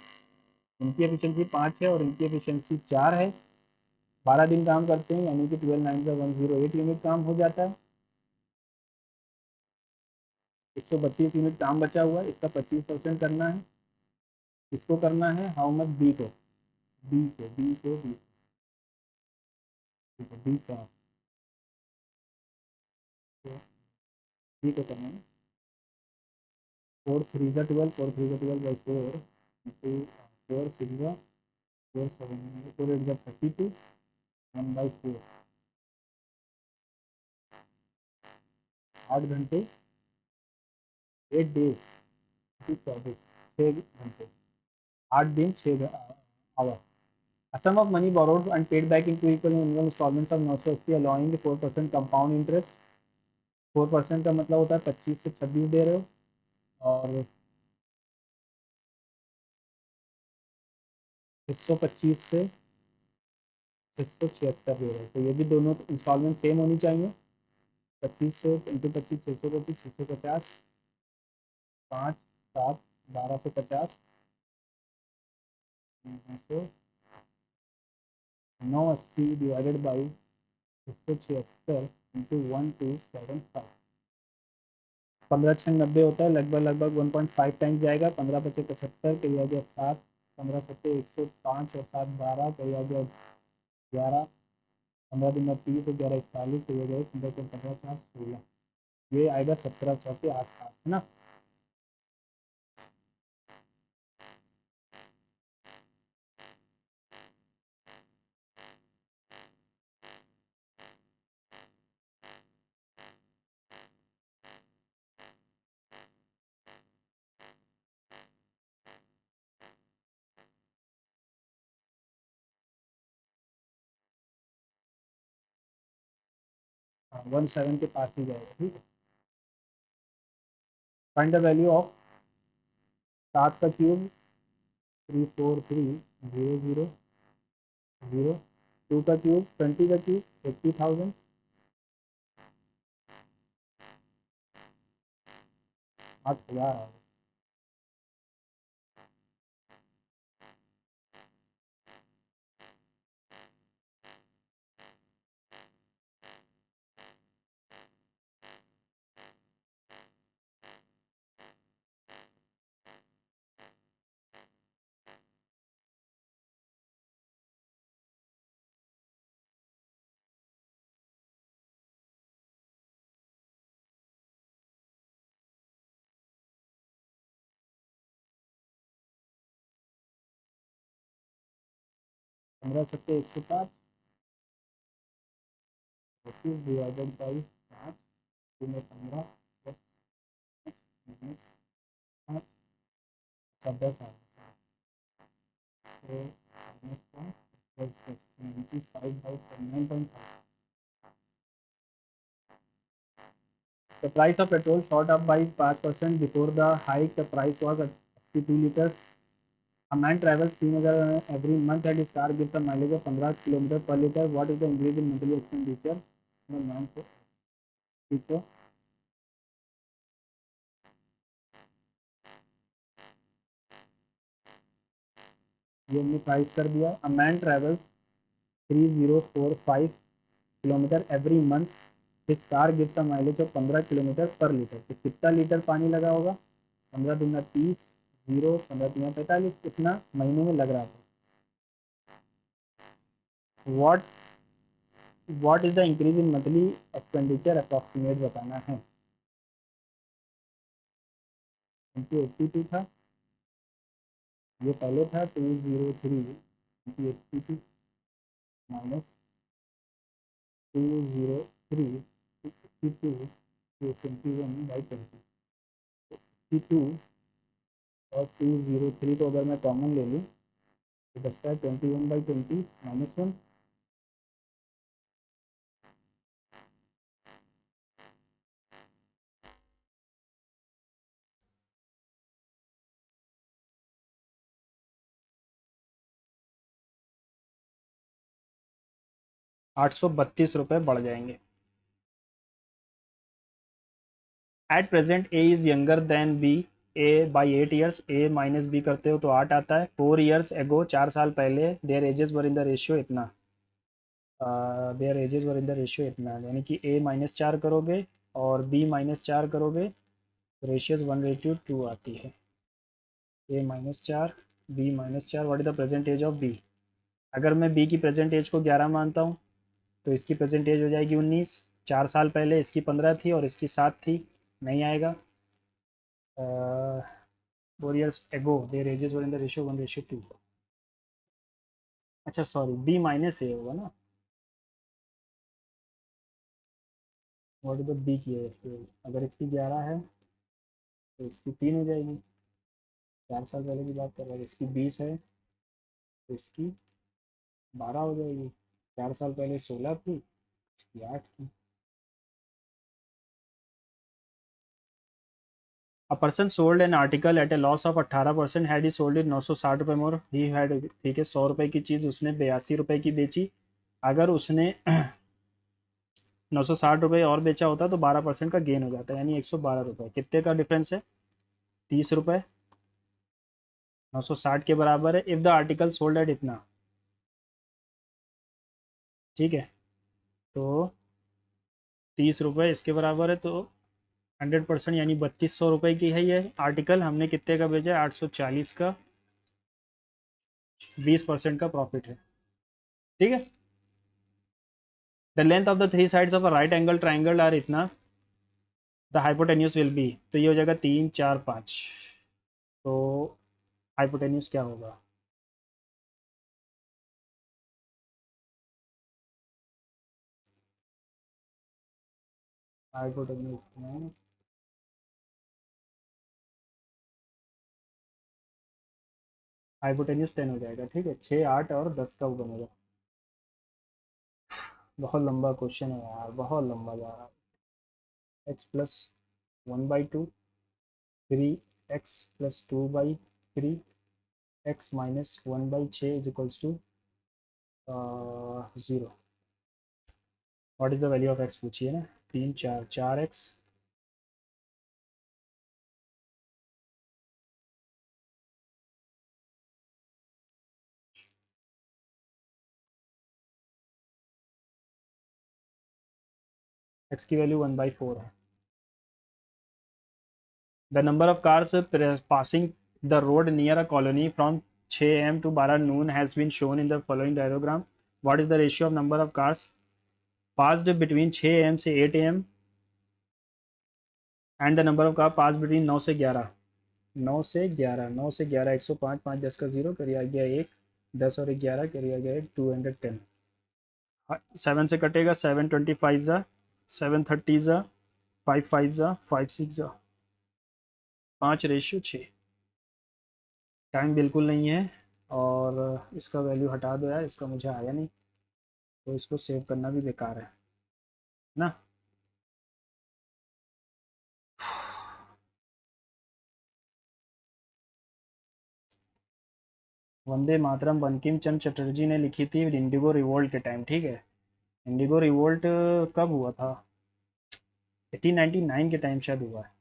इनकी efficiency 5 है और इनकी एफिशिएंसी 4 है. 12 दिन काम करते हैं यानी कि 12 9 108 यूनिट काम हो जाता है. 132 यूनिट काम बचा हुआ है. इसका 25% करना है. किसको करना है? How much? बी को. बी का बी को करना है. 4 3 12 4 3 12 by 4 into 4 6 4 7 4 8 32 1 by 4 8 घंटे 8 डेज 24 6 घंटे 8 दिन 6 our. A sum of money borrowed and paid back in 2 equal annual installments of 980 allowing the 4% compound interest. 4% का मतलब होता है 25 से 26 दे रहे हो और 125 से 676 दे रहे हो. तो ये भी दोनों इंस्टॉलमेंट सेम होनी चाहिए. 25 से इंटू 25 625 650 5 7 1250 980 डिवाइडेड बाई 176 इंटू 1275. 15 6 90 होता है. लगभग 1.5 टाइम्स जाएगा. 15 पचे 75 कहीं आ गया 7 15 सत्ते 105 और 7 12 कहीं आ गया 11 15 दिन में 30 11 41 कहीं आ गया 15 15 16. ये आएगा 1700 के आसपास है ना. हाँ 17 के पास ही जाएगा. ठीक है. फाइंड द वैल्यू ऑफ 7 का क्यूब 34300 2 का क्यूब 20 का क्यूब 80,000 8,000. 15 सत्ते 105 25 डिवाइडेड बाई 5 में 15 10 10 10 तो 95 by 9.5. The price of petrol shot up by 5% before the hike. The price was at 52 liters. A man travels 3,000 every month and his car gives a mileage of 15 km per liter. What is the increase in monthly expenditure? The man को ठीक है. ये हमने price कर दिया. A man travels 3045 kilometre every month. His car gives a mileage of 15 kilometre पर litre. तो कितना लीटर पानी लगा होगा? 15 दूना 30 0 15 तीन 45. कितना महीने में लग रहा था? What is the increase in monthly expenditure approximate बताना है. इनकी 82 था. ये पहले था 203 इनकी 82 माइनस 203 62 ये 21/20, 52 और 203 को अगर मैं कॉमन ले लूँ तो बचता है 21/20 -1। 832 रुपये बढ़ जाएंगे। At present A is younger than B A by 8 years, A minus B करते हो तो 8 आता है। 4 ईयर्स एगो, 4 साल पहले, their ages were in the ratio इतना, their ages were in the ratio इतना, यानी कि ए -4 करोगे और बी -4 करोगे तो रेशियोज 1:2 आती है। A -4, B -4, what is the present age of B. अगर मैं बी की प्रेजेंट एज को 11 मानता हूँ तो इसकी प्रेजेंट एज हो जाएगी 19। 4 साल पहले इसकी 15 थी और इसकी 7 थी, नहीं आएगा। 4 years ago there ages were in the ratio 1:2। अच्छा सॉरी, बी माइनस ए होगा ना, व्हाट इज द बी की एज। अगर इसकी 11 है तो इसकी 3 हो जाएगी, 4 साल पहले की बात कर रहा है। इसकी 20 है तो इसकी 12 हो जाएगी। 4 साल पहले 16 थी, इसकी 8 थी। A person sold an article at a loss of 18%, had he sold it 960 रुपये मोर, ही हैड, ठीक है, 100 रुपये की चीज़ उसने 82 रुपये की बेची। अगर उसने 960 रुपये और बेचा होता तो 12% का गेन हो जाता है, यानी 112 रुपये। कितने का डिफरेंस है? 30 रुपये। 960 के बराबर है if the article sold at इतना, ठीक है। तो 30 रुपये इसके बराबर है, तो 100% यानी 3200 रुपये की है ये आर्टिकल। हमने कितने का बेचा है? 840 का। 20% का प्रॉफिट है, ठीक है। The length of the 3 sides of a right angle triangle are इतना, द हाइपोटेन्यूज विल बी, तो ये हो जाएगा 3 4 5। तो हाइपोटेन्यूज क्या होगा? हाइपोटेन्यूज हाइपोटेन्यूज 10 हो जाएगा, ठीक है। 6 8 और 10 का वो बनेगा। बहुत लंबा क्वेश्चन है यार, बहुत लंबा जा रहा है। X plus 1/2, 3x + 2/3, x -1/6 is equals to 0। What is the value of x पूछिए ना। 3 4 4x, x की वैल्यू 1/4 है। The number of cars passing the road near a colony from 6 AM to 12 noon has been shown in the following diagram. What is the ratio of number of cars passed between 6 AM से 8 AM and the number of car passed between 9 से 11? 9 से 11, 9 से 11, 105, 5 10 का 0 करिए, आ गया 1, 10 और 11 करिए, आ गया 210। 7 से कटेगा, 7 25 ज़ा, 7 30 ज़ा, 5 5 ज़ा, 5 6 ज़ा, 5:6। टाइम बिल्कुल नहीं है और इसका वैल्यू हटा दो यार, इसका मुझे आया नहीं, तो इसको सेव करना भी बेकार है ना। वंदे मातरम बंकिम चंद्र चटर्जी ने लिखी थी इंडिगो रिवोल्ट के टाइम, ठीक है। इंडिगो रिवोल्ट कब हुआ था? 1899 के टाइम शायद हुआ है।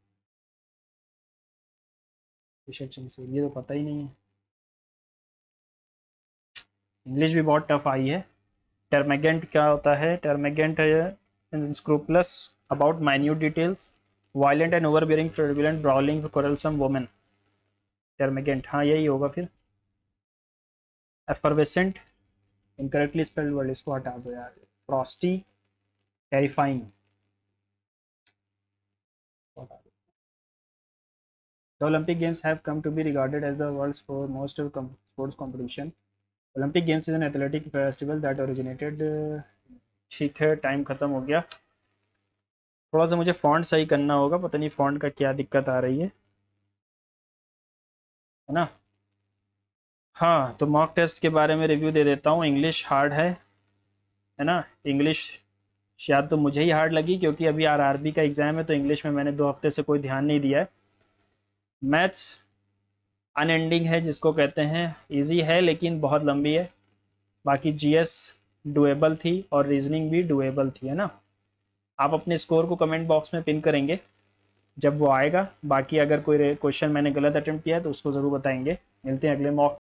ईश्वर चंद्र से, ये तो पता ही नहीं है। इंग्लिश भी बहुत टफ आई है। टर्मेगेंट क्या होता है? टर्मेगेंट है scrupulous about minute details, violent and overbearing, fraudulent, brawling, quarrelsome women. Termagant, हाँ यही होगा फिर। एफरवेसेंट, इनकरेक्टली स्पेल्ड वर्ड, इसको हटा दो यार। Frosty, terrifying. The Olympic Games have come to be regarded as the world's most sports competition. Olympic Games is an athletic festival that originated ठीक है, टाइम खत्म हो गया। थोड़ा सा मुझे फ़ॉन्ट सही करना होगा, पता नहीं फ़ॉन्ट का क्या दिक्कत आ रही है ना। हाँ, तो मॉक टेस्ट के बारे में रिव्यू दे देता हूँ। इंग्लिश हार्ड है ना। इंग्लिश शायद तो मुझे ही हार्ड लगी, क्योंकि अभी आरआरबी का एग्ज़ाम है, तो इंग्लिश में मैंने 2 हफ्ते से कोई ध्यान नहीं दिया है। मैथ्स अनएंडिंग है जिसको कहते हैं, इजी है लेकिन बहुत लंबी है। बाकी जीएस डुएबल थी और रीजनिंग भी डुएबल थी, है ना। आप अपने स्कोर को कमेंट बॉक्स में पिन करेंगे जब वो आएगा। बाकी अगर कोई क्वेश्चन मैंने गलत अटेम्प्ट किया है तो उसको ज़रूर बताएंगे। मिलते हैं अगले मॉक